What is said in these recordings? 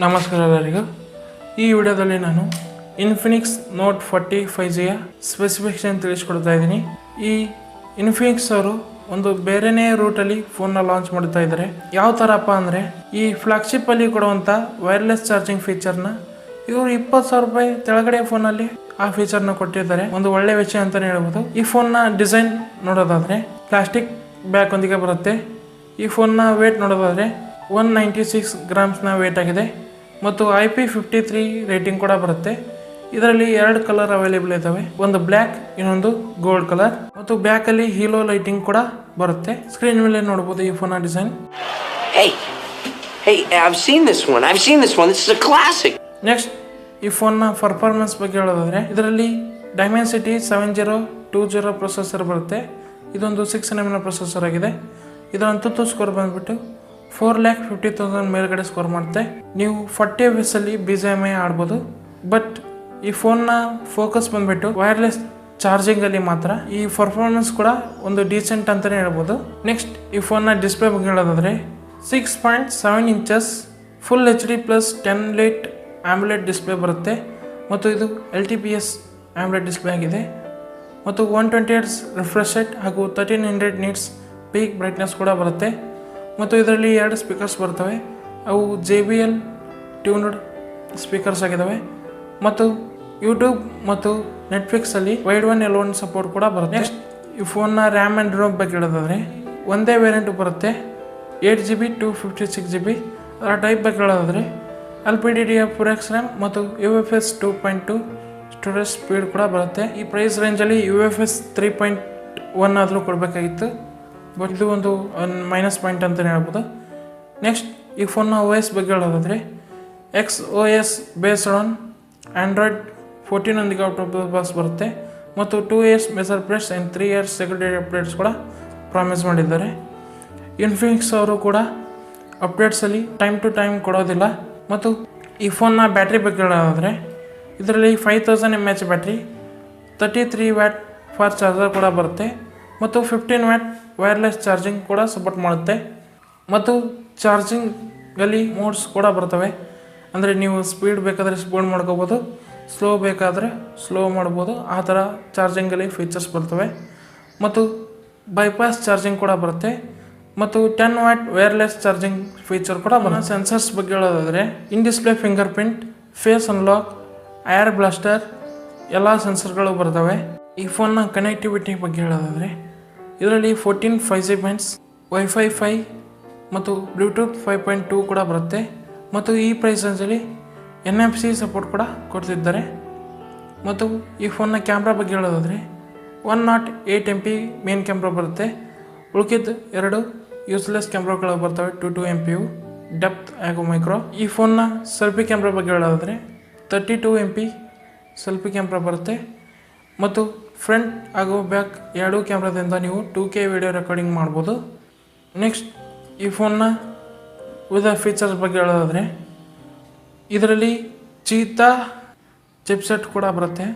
ನಮಸ್ಕಾರ ಎಲ್ಲರಿಗೂ. ಈ ವಿಡಿಯೋದಲ್ಲಿ ನಾನು ಇನ್ಫಿನಿಕ್ಸ್ ನೋಟ್ 40 5Gಯ ಸ್ಪೆಸಿಫಿಕೇಶನ್ ತಿಳಿಸ್ಕೊಡ್ತಾ ಇದ್ದೀನಿ. ಈ ಇನ್ಫಿನಿಕ್ಸ್ ಅವರು ಒಂದು ಬೇರೆನೇ ರೂಟಲ್ಲಿ ಫೋನ್ನ ಲಾಂಚ್ ಮಾಡ್ತಾ ಇದ್ದಾರೆ. ಯಾವ ಥರಪ್ಪ ಅಂದರೆ ಈ ಫ್ಲಾಗ್ಶಿಪ್ಪಲ್ಲಿ ಕೊಡುವಂಥ ವೈರ್ಲೆಸ್ ಚಾರ್ಜಿಂಗ್ ಫೀಚರ್ನ ಇವರು 20,000 ರೂಪಾಯಿ ಕೆಳಗಡೆ ಫೋನಲ್ಲಿ ಆ ಫೀಚರ್ನ ಕೊಟ್ಟಿದ್ದಾರೆ. ಒಂದು ಒಳ್ಳೆ ವಿಷಯ ಅಂತಲೇ ಹೇಳ್ಬೋದು. ಈ ಫೋನ್ನ ಡಿಸೈನ್ ನೋಡೋದಾದರೆ ಪ್ಲಾಸ್ಟಿಕ್ ಬ್ಯಾಗ್ ಒಂದಿಗೆ ಬರುತ್ತೆ. ಈ ಫೋನ್ನ ವೇಟ್ ನೋಡೋದಾದರೆ 196 ಗ್ರಾಮ್ಸ್ನ ವೇಟ್ ಆಗಿದೆ ಮತ್ತು IP53 ರೇಟಿಂಗ್ ಕೂಡ ಬರುತ್ತೆ. ಇದರಲ್ಲಿ 2 ಕಲರ್ ಅವೈಲೇಬಲ್ ಇದ್ದಾವೆ, ಒಂದು ಬ್ಲ್ಯಾಕ್ ಇನ್ನೊಂದು ಗೋಲ್ಡ್ ಕಲರ್ ಮತ್ತು ಬ್ಯಾಕ್ ಅಲ್ಲಿ ಹೀಲೋ ಲೈಟಿಂಗ್ ಕೂಡ ಬರುತ್ತೆ. ಸ್ಕ್ರೀನ್ ಮೇಲೆ ನೋಡಬಹುದು ಈ ಫೋನ್ ಡಿಸೈನ್. ನೆಕ್ಸ್ಟ್ ಈ ಫೋನ್ನ ಪರ್ಫಾರ್ಮೆನ್ಸ್ ಬಗ್ಗೆ ಹೇಳೋದಾದ್ರೆ ಇದರಲ್ಲಿ ಡೈಮೆನ್ಸಿಟಿ 7020 ಪ್ರೊಸೆಸರ್ ಬರುತ್ತೆ. ಇದೊಂದು 6nm ಪ್ರೊಸೆಸರ್ ಆಗಿದೆ. ಇದರ ಅಂತು ಸ್ಕೋರ್ ಬಂದ್ಬಿಟ್ಟು 4,50,000 ಮೇಲ್ಗಡೆ ಸ್ಕೋರ್ ಮಾಡುತ್ತೆ. ನೀವು 40 FPS ಅಲ್ಲಿ BGMI ಆಡ್ಬೋದು. ಬಟ್ ಈ ಫೋನ್ನ ಫೋಕಸ್ ಬಂದ್ಬಿಟ್ಟು ವೈರ್ಲೆಸ್ ಚಾರ್ಜಿಂಗ್ ಅಲ್ಲಿ ಮಾತ್ರ. ಈ ಪರ್ಫಾರ್ಮೆನ್ಸ್ ಕೂಡ ಒಂದು ಡೀಸೆಂಟ್ ಅಂತಾನೆ ಹೇಳ್ಬೋದು. ನೆಕ್ಸ್ಟ್ ಈ ಫೋನ್ನ ಡಿಸ್ಪ್ಲೇ ಬಗ್ಗೆ ಹೇಳೋದಾದ್ರೆ 6.7 inches full HD plus 10 light omelette display ಬರುತ್ತೆ ಮತ್ತು ಇದು LTPS ಆಮ್ಲೆಟ್ ಡಿಸ್ಪ್ಲೇ ಆಗಿದೆ ಮತ್ತು 120 Hz ರಿಫ್ರೆಶ್ ರೇಟ್ ಹಾಗೂ 1300 ನಿಟ್ಸ್ ಪೀಕ್ ಬ್ರೈಟ್ನೆಸ್ ಕೂಡ ಬರುತ್ತೆ ಮತ್ತು ಇದರಲ್ಲಿ 2 ಸ್ಪೀಕರ್ಸ್ ಬರ್ತವೆ. ಅವು JBL ಟ್ಯೂನ್ಡ್ ಸ್ಪೀಕರ್ಸ್ ಆಗಿದ್ದಾವೆ ಮತ್ತು ಯೂಟ್ಯೂಬ್ ಮತ್ತು ನೆಟ್ಫ್ಲಿಕ್ಸಲ್ಲಿ ವೈಡ್ ಒನ್ L1 ಸಪೋರ್ಟ್ ಕೂಡ ಬರುತ್ತೆ. ನೆಕ್ಸ್ಟ್ ಈ ಫೋನ್ನ ರ್ಯಾಮ್ ಆ್ಯಂಡ್ ರೋಮ್ ಬಗ್ಗೆ ಹೇಳೋದಾದರೆ ಒಂದೇ ವೇರಿಯಂಟ್ ಬರುತ್ತೆ, 8GB 256GB. ಅದರ ಟೈಪ್ ಬಗ್ಗೆ ಹೇಳೋದಾದರೆ LPDDR4X ರ್ಯಾಮ್ ಮತ್ತು UFS 2.2 ಸ್ಟೋರೇಜ್ ಸ್ಪೀಡ್ ಕೂಡ ಬರುತ್ತೆ. ಈ ಪ್ರೈಸ್ ರೇಂಜಲ್ಲಿ UFS 3.1 ಆದರೂ ಕೊಡಬೇಕಾಗಿತ್ತು, ಬಟ್ ಇದು ಒಂದು ಮೈನಸ್ ಪಾಯಿಂಟ್ ಅಂತಲೇ ಹೇಳ್ಬೋದು. ನೆಕ್ಸ್ಟ್ ಈ ಫೋನ್ನ OS ಬಗ್ಗೆ ಹೇಳೋದಾದರೆ XOS ಬೇಸ್ಡ್ ಆನ್ ಆಂಡ್ರಾಯ್ಡ್ 14 ಒಂದಿಗೆ ಔಟ್ ಆಫ್ ದ ಬಾಕ್ಸ್ ಬರುತ್ತೆ ಮತ್ತು 2 years measure plates and 3 years security updates ಕೂಡ ಪ್ರಾಮಿಸ್ ಮಾಡಿದ್ದಾರೆ. ಇನ್ಫಿನಿಕ್ಸ್ ಅವರು ಕೂಡ ಅಪ್ಡೇಟ್ಸಲ್ಲಿ ಟೈಮ್ ಟು ಟೈಮ್ ಕೊಡೋದಿಲ್ಲ. ಮತ್ತು ಈ ಫೋನ್ನ ಬ್ಯಾಟ್ರಿ ಬಗ್ಗೆ ಹೇಳೋದಾದರೆ ಇದರಲ್ಲಿ 5000 mAh battery, 33 watt fast charger ಕೂಡ ಬರುತ್ತೆ ಮತ್ತು 15 ವ್ಯಾಟ್ ವೈರ್ಲೆಸ್ ಚಾರ್ಜಿಂಗ್ ಕೂಡ ಸಪೋರ್ಟ್ ಮಾಡುತ್ತೆ ಮತ್ತು ಚಾರ್ಜಿಂಗಲ್ಲಿ ಮೋಡ್ಸ್ ಕೂಡ ಬರ್ತವೆ. ಅಂದರೆ ನೀವು ಸ್ಪೀಡ್ ಬೇಕಾದರೆ ಸ್ಪೀಡ್ ಮಾಡ್ಕೋಬೋದು, ಸ್ಲೋ ಬೇಕಾದರೆ ಸ್ಲೋ ಮಾಡ್ಬೋದು. ಆ ಥರ ಚಾರ್ಜಿಂಗಲ್ಲಿ ಫೀಚರ್ಸ್ ಬರ್ತವೆ ಮತ್ತು ಬೈಪಾಸ್ ಚಾರ್ಜಿಂಗ್ ಕೂಡ ಬರುತ್ತೆ ಮತ್ತು 10 ವ್ಯಾಟ್ ವೈರ್ಲೆಸ್ ಚಾರ್ಜಿಂಗ್ ಫೀಚರ್ ಕೂಡ ಬರುತ್ತೆ. ಸೆನ್ಸರ್ಸ್ ಬಗ್ಗೆ ಹೇಳೋದಾದರೆ in display fingerprint, face unlock, air blaster ಎಲ್ಲ ಸೆನ್ಸರ್ಗಳು ಬರ್ತವೆ. ಈ ಫೋನ್ನ ಕನೆಕ್ಟಿವಿಟಿ ಬಗ್ಗೆ ಹೇಳೋದಾದರೆ ಇದರಲ್ಲಿ 14 5G ಬ್ಯಾಂಡ್ಸ್, ವೈಫೈ 5 ಮತ್ತು ಬ್ಲೂಟೂತ್ 5.2 ಕೂಡ ಬರುತ್ತೆ ಮತ್ತು ಈ ಪ್ರೈಸ್ ರೇಂಜಲ್ಲಿ NFC ಸಪೋರ್ಟ್ ಕೂಡ ಕೊಡ್ತಿದ್ದಾರೆ. ಮತ್ತು ಈ ಫೋನ್ನ ಕ್ಯಾಮ್ರಾ ಬಗ್ಗೆ ಹೇಳೋದಾದರೆ 108 MP ಮೇನ್ ಕ್ಯಾಮ್ರಾ ಬರುತ್ತೆ. ಉಳ್ಕಿದ್ದು 2 ಯೂಸ್ಲೆಸ್ ಕ್ಯಾಮ್ರಾಗಳು ಬರ್ತವೆ, 22 MP ಡೆಪ್ತ್ ಹಾಗೂ ಮೈಕ್ರೋ. ಈ ಫೋನ್ನ ಸೆಲ್ಫಿ ಕ್ಯಾಮ್ರಾ ಬಗ್ಗೆ ಹೇಳೋದಾದರೆ 32 MP ಸೆಲ್ಫಿ ಕ್ಯಾಮ್ರಾ ಬರುತ್ತೆ ಮತ್ತು ಫ್ರಂಟ್ ಹಾಗೂ ಬ್ಯಾಕ್ 2 ಕ್ಯಾಮ್ರಾದಿಂದ ನೀವು 2K ವಿಡಿಯೋ ರೆಕಾರ್ಡಿಂಗ್ ಮಾಡ್ಬೋದು. ನೆಕ್ಸ್ಟ್ ಈ ಫೋನ್ನ ಉಳಿದ ಫೀಚರ್ಸ್ ಬಗ್ಗೆ ಹೇಳೋದಾದರೆ ಇದರಲ್ಲಿ ಚೀತಾ ಚಿಪ್ಸೆಟ್ ಕೂಡ ಬರುತ್ತೆ.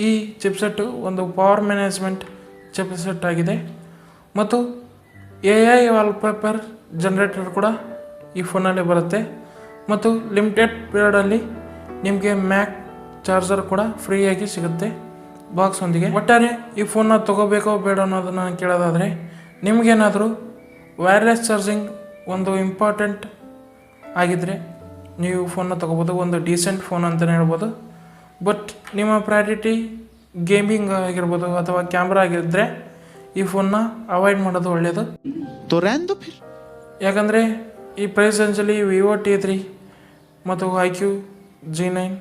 ಈ ಚಿಪ್ಸೆಟ್ಟು ಒಂದು ಪವರ್ ಮ್ಯಾನೇಜ್ಮೆಂಟ್ ಚಿಪ್ಸೆಟ್ ಆಗಿದೆ ಮತ್ತು AI ವಾಲ್ಪೇಪರ್ ಜನರೇಟರ್ ಕೂಡ ಈ ಫೋನಲ್ಲಿ ಬರುತ್ತೆ ಮತ್ತು ಲಿಮಿಟೆಡ್ ಪೀರಿಯಡಲ್ಲಿ ನಿಮಗೆ ಮ್ಯಾಕ್ ಚಾರ್ಜರ್ ಕೂಡ ಫ್ರೀಯಾಗಿ ಸಿಗುತ್ತೆ ಬಾಕ್ಸ್ ಒಂದಿಗೆ. ಒಟ್ಟಾರೆ ಈ ಫೋನ್ನ ತೊಗೋಬೇಕೋ ಬೇಡ ಅನ್ನೋದನ್ನು ಕೇಳೋದಾದರೆ ನಿಮಗೇನಾದರೂ ವೈರ್ಲೆಸ್ ಚಾರ್ಜಿಂಗ್ ಒಂದು ಇಂಪಾರ್ಟೆಂಟ್ ಆಗಿದ್ದರೆ ನೀವು ಫೋನ್ನ ತೊಗೋಬೋದು. ಒಂದು ಡೀಸೆಂಟ್ ಫೋನ್ ಅಂತಲೇ ಹೇಳ್ಬೋದು. ಬಟ್ ನಿಮ್ಮ ಪ್ರಯಾರಿಟಿ ಗೇಮಿಂಗ್ ಆಗಿರ್ಬೋದು ಅಥವಾ ಕ್ಯಾಮ್ರಾ ಆಗಿದ್ದರೆ ಈ ಫೋನ್ನ ಅವಾಯ್ಡ್ ಮಾಡೋದು ಒಳ್ಳೆಯದು. ಯಾಕಂದರೆ ಈ ಪ್ರೈಸ್ ರೇಂಜಲ್ಲಿ Vivo T3 ಮತ್ತು IQ G9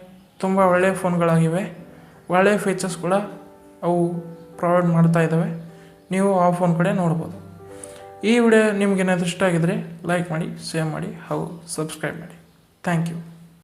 ತುಂಬ ಒಳ್ಳೆಯ ಫೋನ್ಗಳಾಗಿವೆ. ಒಳ್ಳೆಯ ಫೀಚರ್ಸ್ ಕೂಡ ಅವು ಪ್ರೊವೈಡ್ ಮಾಡ್ತಾ ಇದ್ದಾವೆ. ನೀವು ಆ ಫೋನ್ ಕಡೆ ನೋಡ್ಬೋದು. ಈ ವಿಡಿಯೋ ನಿಮಗೇನಾದರೂ ಇಷ್ಟ ಆಗಿದರೆ ಲೈಕ್ ಮಾಡಿ, ಶೇರ್ ಮಾಡಿ ಹಾಗೂ ಸಬ್ಸ್ಕ್ರೈಬ್ ಮಾಡಿ. Thank you.